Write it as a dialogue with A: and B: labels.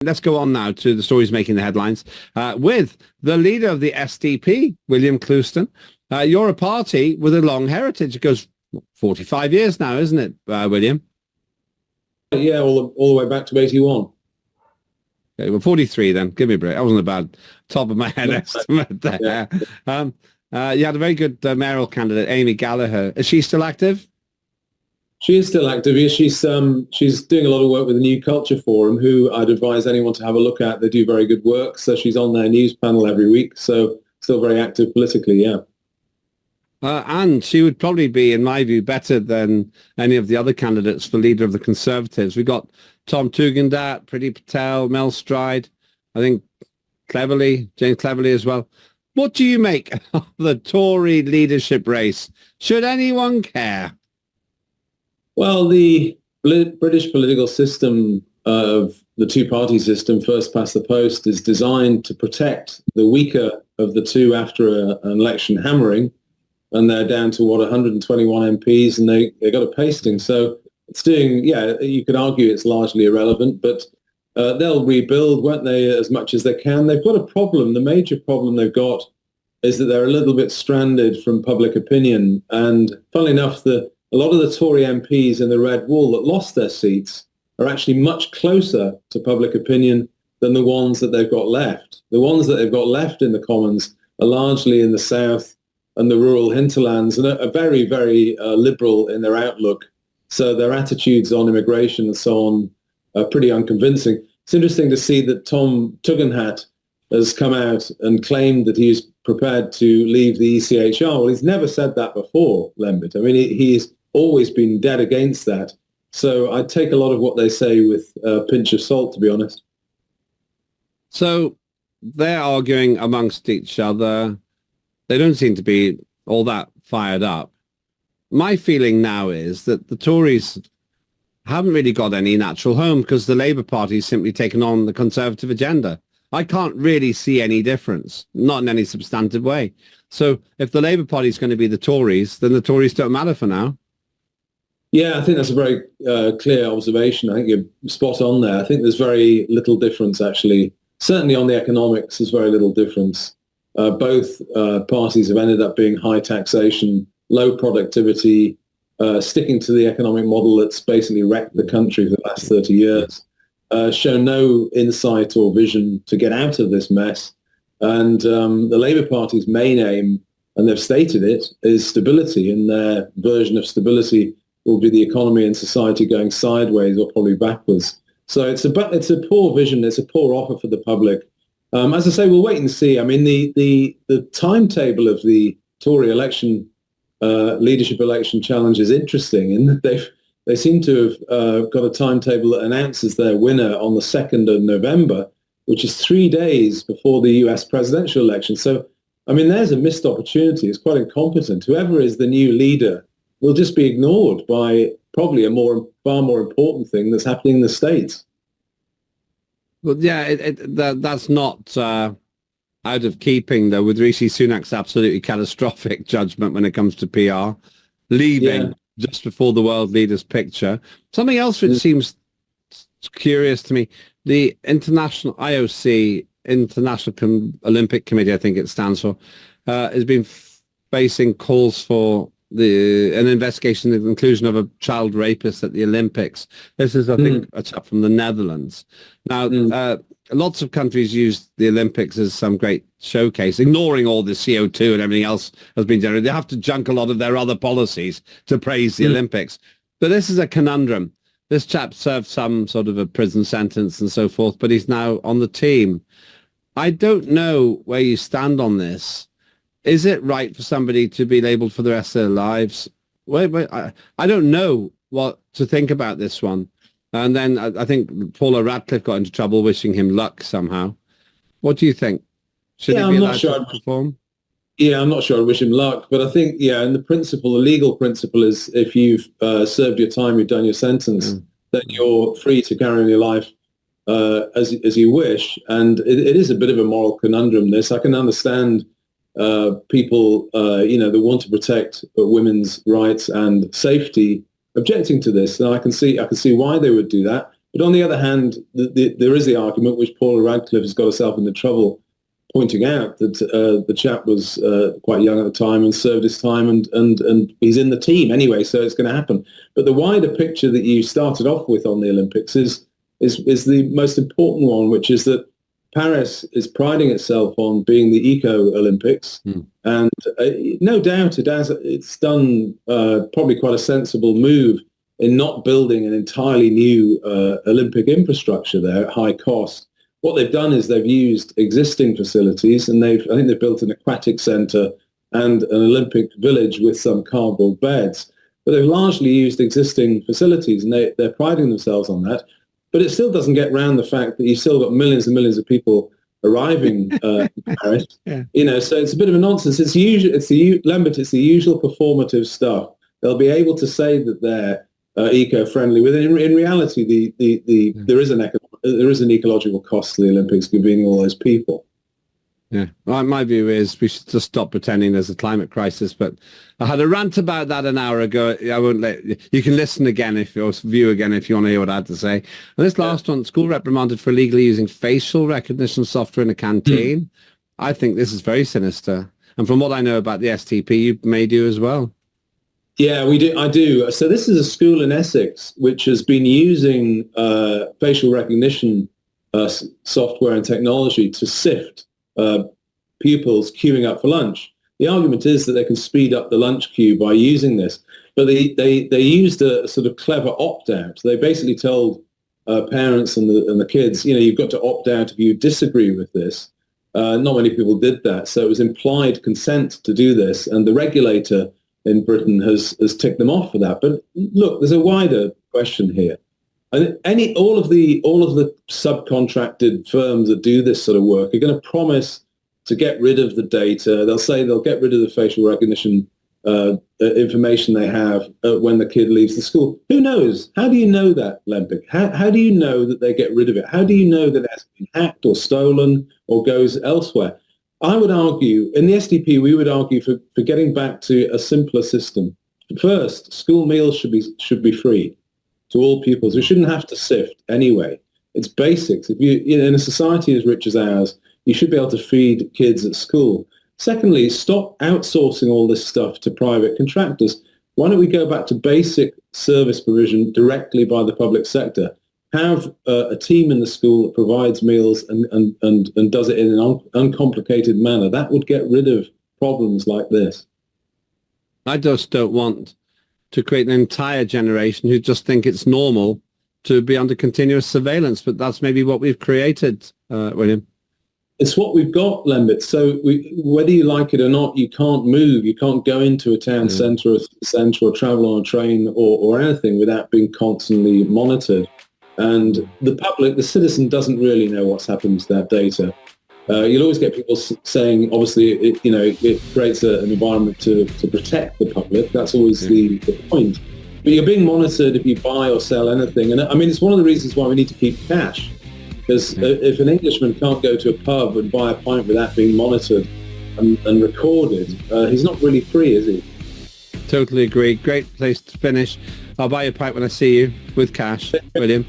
A: Let's go on now to the stories making the headlines with the leader of the SDP, William Clouston. You're a party with a long heritage. It goes 45 years now, isn't it, William?
B: Yeah, all the way back to 81.
A: Okay, well, 43 then. Give me a break. That wasn't a bad top of my head estimate there. Yeah. You had a very good mayoral candidate, Amy Gallagher. Is she still active?
B: She is still active. Yeah, she's doing a lot of work with the New Culture Forum, who I'd advise anyone to have a look at. They do very good work. So she's on their news panel every week. So still very active politically, yeah.
A: And she would probably be, in my view, better than any of the other candidates for leader of the Conservatives. We've got Tom Tugendhat, Priti Patel, Mel Stride, I think James Cleverly as well. What do you make of the Tory leadership race? Should anyone care?
B: Well, the British political system of the two-party system, first past the post, is designed to protect the weaker of the two after an election hammering. And they're down to, 121 MPs, and they got a pasting. So it's doing, you could argue it's largely irrelevant, but they'll rebuild, won't they, as much as they can. They've got a problem. The major problem they've got is that they're a little bit stranded from public opinion. And funnily enough, a lot of the Tory MPs in the Red Wall that lost their seats are actually much closer to public opinion than the ones that they've got left. The ones that they've got left in the Commons are largely in the south and the rural hinterlands, and are very, very liberal in their outlook. So their attitudes on immigration and so on are pretty unconvincing. It's interesting to see that Tom Tugendhat has come out and claimed that he's prepared to leave the ECHR. Well, he's never said that before, Lembit. I mean, he's always been dead against that. So I take a lot of what they say with a pinch of salt, to be honest.
A: So they're arguing amongst each other. They don't seem to be all that fired up. My feeling now is that the Tories haven't really got any natural home because the Labour Party's simply taken on the Conservative agenda. I can't really see any difference, not in any substantive way. So if the Labour Party is going to be the Tories, then the Tories don't matter for now.
B: Yeah, I think that's a very clear observation. I think you're spot on there. I think there's very little difference, actually. Certainly on the economics, there's very little difference. Both parties have ended up being high taxation, low productivity, sticking to the economic model that's basically wrecked the country for the last 30 years, show no insight or vision to get out of this mess. And the Labour Party's main aim, and they've stated it, is stability. And their version of stability will be the economy and society going sideways or probably backwards. So it's a poor vision. It's a poor offer for the public. As I say, we'll wait and see. I mean, the timetable of the Tory election, leadership election challenge is interesting in that they seem to have got a timetable that announces their winner on the 2nd of November, which is 3 days before the US presidential election. So, I mean, there's a missed opportunity. It's quite incompetent. Whoever is the new leader will just be ignored by probably far more important thing that's happening in the States.
A: Well, yeah, that's not out of keeping, though, with Rishi Sunak's absolutely catastrophic judgment when it comes to PR, leaving just before the world leaders picture. Something else which seems curious to me, the International IOC, International Olympic Committee, I think it stands for, has been facing calls for an investigation of the inclusion of a child rapist at the Olympics. This is, I think, a chap from the Netherlands. Now, lots of countries use the Olympics as some great showcase, ignoring all the CO2 and everything else has been generated. They have to junk a lot of their other policies to praise the Olympics. But this is a conundrum. This chap served some sort of a prison sentence and so forth, but he's now on the team. I don't know where you stand on this. Is it right for somebody to be labelled for the rest of their lives? Wait, I don't know what to think about this one. And then I think Paula Radcliffe got into trouble, wishing him luck somehow. What do you think? Should he be allowed to perform?
B: Yeah, I'm not sure I wish him luck, but I think, and the legal principle is if you've served your time, you've done your sentence, then you're free to carry on your life as you wish. And it is a bit of a moral conundrum, this. I can understand people, that want to protect women's rights and safety objecting to this. And I can see why they would do that. But on the other hand, there is the argument, which Paula Radcliffe has got herself into trouble pointing out, that the chap was quite young at the time and served his time, and he's in the team anyway, so it's going to happen. But the wider picture that you started off with on the Olympics is the most important one, which is that Paris is priding itself on being the eco-Olympics, and no doubt it's done probably quite a sensible move in not building an entirely new Olympic infrastructure there at high cost. What they've done is they've used existing facilities, and I think they've built an aquatic centre and an Olympic village with some cardboard beds. But they've largely used existing facilities, and they're priding themselves on that. But it still doesn't get around the fact that you've still got millions and millions of people arriving in Paris. Yeah. So it's a bit of a nonsense. It's the usual performative stuff. They'll be able to say that they're eco-friendly, but in reality, there is an ecological cost to the Olympics being all those people.
A: Yeah, well, my view is we should just stop pretending there's a climate crisis. But I had a rant about that an hour ago. I won't let you can listen again if you view again if you want to hear what I had to say. And this last one, school reprimanded for illegally using facial recognition software in a canteen. I think this is very sinister. And from what I know about the STP, you may do as well.
B: Yeah, we do. I do. So this is a school in Essex which has been using facial recognition software and technology to sift pupils queuing up for lunch. The argument is that they can speed up the lunch queue by using this, but they used a sort of clever opt-out. They basically told parents and the kids, you've got to opt out if you disagree with this. Not many people did that, so it was implied consent to do this, and the regulator in Britain has ticked them off for that. But look, there's a wider question here. And all of the subcontracted firms that do this sort of work are going to promise to get rid of the data. They'll say they'll get rid of the facial recognition information they have when the kid leaves the school. Who knows? How do you know that, Lembit? How do you know that they get rid of it? How do you know that it has been hacked or stolen or goes elsewhere? I would argue, in the SDP, we would argue for getting back to a simpler system. First, school meals should be free to all pupils. We shouldn't have to sift anyway. It's basics. If in a society as rich as ours, you should be able to feed kids at school. Secondly, stop outsourcing all this stuff to private contractors. Why don't we go back to basic service provision directly by the public sector? Have a team in the school that provides meals and does it in an uncomplicated manner. That would get rid of problems like this.
A: I just don't want to create an entire generation who just think it's normal to be under continuous surveillance, but that's maybe what we've created, William.
B: It's what we've got, Lembit. So whether you like it or not, you can't move. You can't go into a town centre or travel on a train or anything without being constantly monitored. And the public, the citizen, doesn't really know what's happened to that data. You'll always get people saying, obviously, it creates an environment to protect the public. That's always the point. But you're being monitored if you buy or sell anything. And I mean, it's one of the reasons why we need to keep cash. Because if an Englishman can't go to a pub and buy a pint without being monitored and recorded, he's not really free, is he?
A: Totally agree. Great place to finish. I'll buy you a pint when I see you with cash, William.